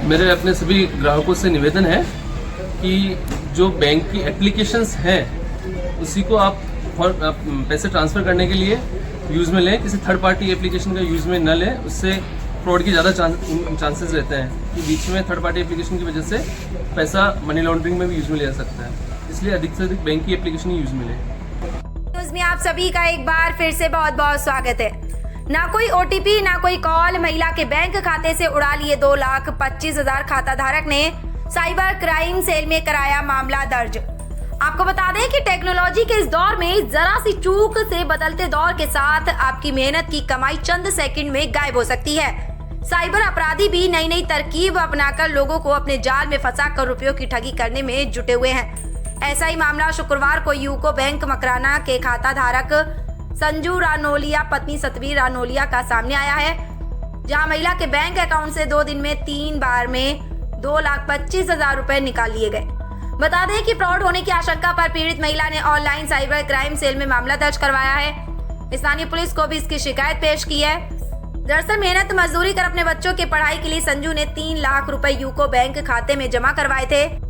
मेरे अपने सभी ग्राहकों से निवेदन है कि जो बैंक की एप्लीकेशंस हैं उसी को आप पैसे ट्रांसफ़र करने के लिए यूज़ में लें, किसी थर्ड पार्टी एप्लीकेशन का यूज़ में न लें। उससे फ्रॉड की ज़्यादा चांसेस रहते हैं कि बीच में थर्ड पार्टी एप्लीकेशन की वजह से पैसा मनी लॉन्ड्रिंग में भी यूज़ में लिया जा सकता है। इसलिए अधिक से अधिक बैंक की एप्लीकेशन ही यूज़ में लें। न्यूज़ में आप सभी का एक बार फिर से बहुत बहुत स्वागत है। ना कोई ओटीपी ना कोई कॉल, महिला के बैंक खाते से उड़ा लिए 2,25,000। खाता धारक ने साइबर क्राइम सेल में कराया मामला दर्ज। आपको बता दें कि टेक्नोलॉजी के इस दौर में जरा सी चूक से बदलते दौर के साथ आपकी मेहनत की कमाई चंद सेकंड में गायब हो सकती है। साइबर अपराधी भी नई नई तरकीब अपनाकर लोगों को अपने जाल में फंसाकर रुपयों की ठगी करने में जुटे हुए हैं। ऐसा ही मामला शुक्रवार को यूको बैंक मकराना के खाता धारक संजू रानोलिया पत्नी सतवीर रानोलिया का सामने आया है, जहां महिला के बैंक अकाउंट से 2 दिन में 3 बार में 2,25,000 रुपए निकाल लिए गए। बता दें कि फ्रॉड होने की आशंका पर पीड़ित महिला ने ऑनलाइन साइबर क्राइम सेल में मामला दर्ज करवाया है। स्थानीय पुलिस को भी इसकी शिकायत पेश की है। दरअसल मेहनत मजदूरी कर अपने बच्चों की पढ़ाई के लिए संजू ने 3 लाख रुपए यूको बैंक खाते में जमा करवाए थे।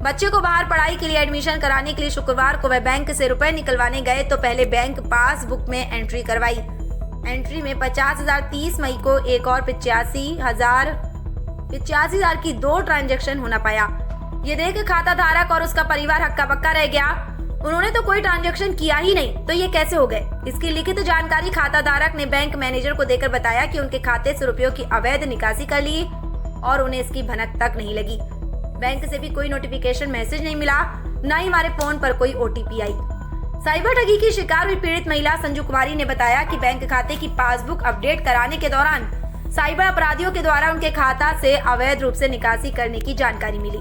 बच्चे को बाहर पढ़ाई के लिए एडमिशन कराने के लिए शुक्रवार को वह बैंक से रुपए निकलवाने गए तो पहले बैंक पासबुक में एंट्री करवाई। एंट्री में 50,000 30 मई को एक और 85,000 की 2 ट्रांजैक्शन होना पाया। ये देख खाता धारक और उसका परिवार हक्का बक्का रह गया। उन्होंने तो कोई ट्रांजैक्शन किया ही नहीं, तो ये कैसे हो गए। इसकी लिखित जानकारी खाता धारक ने बैंक मैनेजर को देकर बताया कि उनके खाते से रुपयों की अवैध निकासी कर ली और उन्हें इसकी भनक तक नहीं लगी। बैंक से भी कोई नोटिफिकेशन मैसेज नहीं मिला, न ही हमारे फोन पर कोई ओटीपी आई। साइबर ठगी की शिकार हुई पीड़ित महिला संजू कुमारी ने बताया कि बैंक खाते की पासबुक अपडेट कराने के दौरान साइबर अपराधियों के द्वारा उनके खाता से अवैध रूप से निकासी करने की जानकारी मिली।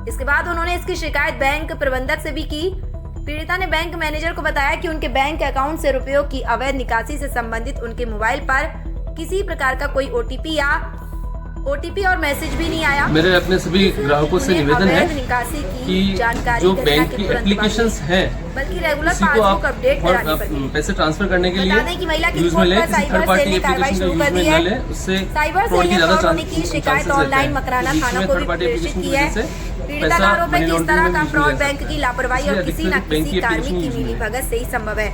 इसके बाद उन्होंने इसकी शिकायत बैंक प्रबंधक से भी की। पीड़िता ने बैंक मैनेजर को बताया कि उनके बैंक अकाउंट से रुपयों की अवैध निकासी से संबंधित उनके मोबाइल पर किसी प्रकार का कोई ओटीपी और मैसेज भी नहीं आया। मेरे अपने सभी ग्राहकों से निवेदन है कि जो बैंक की एप्लीकेशंस हैं बल्कि रेगुलर उसी को पासबुक अपडेट करानी पड़ेगी। पैसे ट्रांसफर करने के लिए यूज में लें, किसी थर्ड पार्टी एप्लीकेशन का यूज में न लें। उससे फ्रॉड की ज़्यादा की शिकायत ऑनलाइन मकराना थाना को भी प्रेषित की है। पीड़िता का आरोप है कि इस तरह का फ्रॉड बैंक की लापरवाही और किसी न किसी कार्मिक की मिलीभगत से ही संभव है,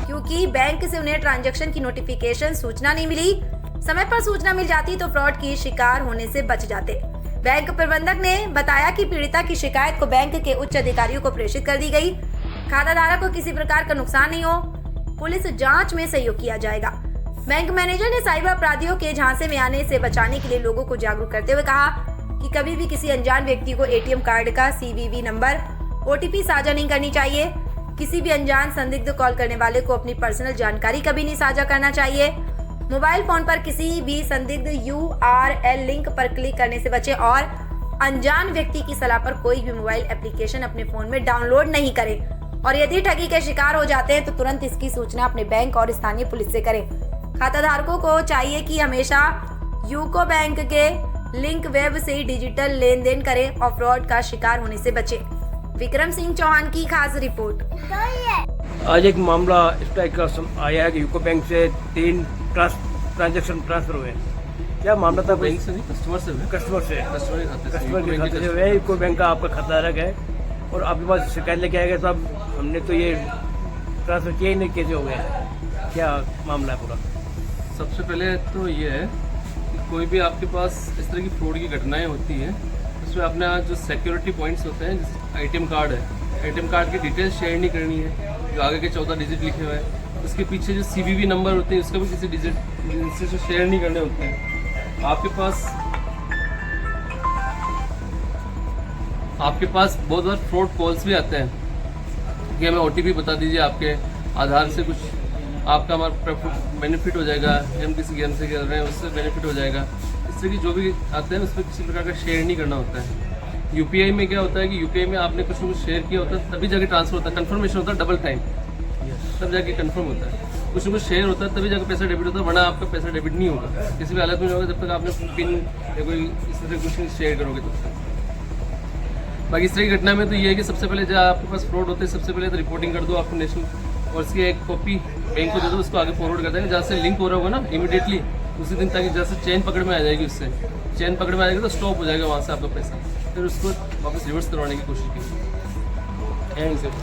क्योंकि बैंक से उन्हें ट्रांजैक्शन की नोटिफिकेशन सूचना नहीं मिली। समय पर सूचना मिल जाती तो फ्रॉड की शिकार होने से बच जाते। बैंक प्रबंधक ने बताया कि पीड़िता की शिकायत को बैंक के उच्च अधिकारियों को प्रेषित कर दी गई। खाताधारक को किसी प्रकार का नुकसान नहीं हो, पुलिस जांच में सहयोग किया जाएगा। बैंक मैनेजर ने साइबर अपराधियों के झांसे में आने से बचाने के लिए लोगों को जागरूक करते हुए कहा कि कभी भी किसी अनजान व्यक्ति को एटीएम कार्ड का सीवीवी नंबर, ओटीपी साझा नहीं करनी चाहिए। किसी भी अनजान संदिग्ध कॉल करने वाले को अपनी पर्सनल जानकारी कभी नहीं साझा करना चाहिए। मोबाइल फोन पर किसी भी संदिग्ध URL लिंक पर क्लिक करने से बचें और अनजान व्यक्ति की सलाह पर कोई भी मोबाइल एप्लीकेशन अपने फोन में डाउनलोड नहीं करें और यदि ठगी के शिकार हो जाते हैं तो तुरंत इसकी सूचना अपने बैंक और स्थानीय पुलिस से करें। खाताधारकों को चाहिए कि हमेशा यूको बैंक के लिंक वेब से डिजिटल लेन देन करें और फ्रॉड का शिकार होने से बचें। विक्रम सिंह चौहान की खास रिपोर्ट। आज एक मामला इस टाइप का आया है कि यूको बैंक से 3 ट्रांजैक्शन ट्रांसफर हुए। क्या मामला था? बैंक से नहीं, कस्टमर के खाते से हुए। यूको बैंक का आपका खाताधारक है और आपके पास शिकायत लेके आएगा तो अब हमने तो ये ट्रांसफर किया ही नहीं, कैसे हो गया, क्या मामला है पूरा? सबसे पहले तो ये है कि कोई भी आपके पास इस तरह की फ्रॉड की घटनाएं होती हैं, उसमें अपने जो सिक्योरिटी पॉइंट्स होते हैं, जैसे एटीएम कार्ड है, एटीएम कार्ड की डिटेल्स शेयर नहीं करनी है, जो आगे के 14 डिजिट लिखे हुए हैं। उसके पीछे जो CVV नंबर होते हैं उसका भी किसी डिजिट से शेयर नहीं करने होते हैं। आपके पास बहुत बार फ्रॉड कॉल्स भी आते हैं कि हमें OTP बता दीजिए, आपके आधार से कुछ आपका हमारा बेनिफिट हो जाएगा, हम किसी गेम से खेल रहे हैं उससे बेनिफिट हो जाएगा। इस तरह की जो भी आते हैं उसमें किसी प्रकार का शेयर नहीं करना होता है। UPI में क्या होता है कि UPI में आपने कुछ न कुछ शेयर किया होता है तभी जाके ट्रांसफर होता है, कंफर्मेशन होता है डबल टाइम, तब जाके कंफर्म होता है। कुछ न कुछ शेयर होता है तभी जाकर पैसा डेबिट होता है, वरना आपका पैसा डेबिट नहीं होगा, किसी भी हालत में नहीं होगा जब तक आपने पिन या कोई इस तरह कुछ शेयर करोगे तब तक। बाकी इस तरह की घटना में तो ये है कि सबसे पहले जब आपके पास फ्रॉड होते हैं सबसे पहले तो रिपोर्टिंग कर दो आपको नेशनल, और उसकी एक कॉपी बैंक को दे दो, उसको आगे फॉरवर्ड कर देंगे। जहाँ से लिंक हो रहा होगा ना इमीडिएटली उसी दिन, ताकि जैसे चेन पकड़ में आ जाएगी, उससे चेन पकड़ में आ जाएगी तो स्टॉप हो जाएगा वहाँ से आपका पैसा, फिर उसको वापस रिवर्स करवाने की कोशिश की।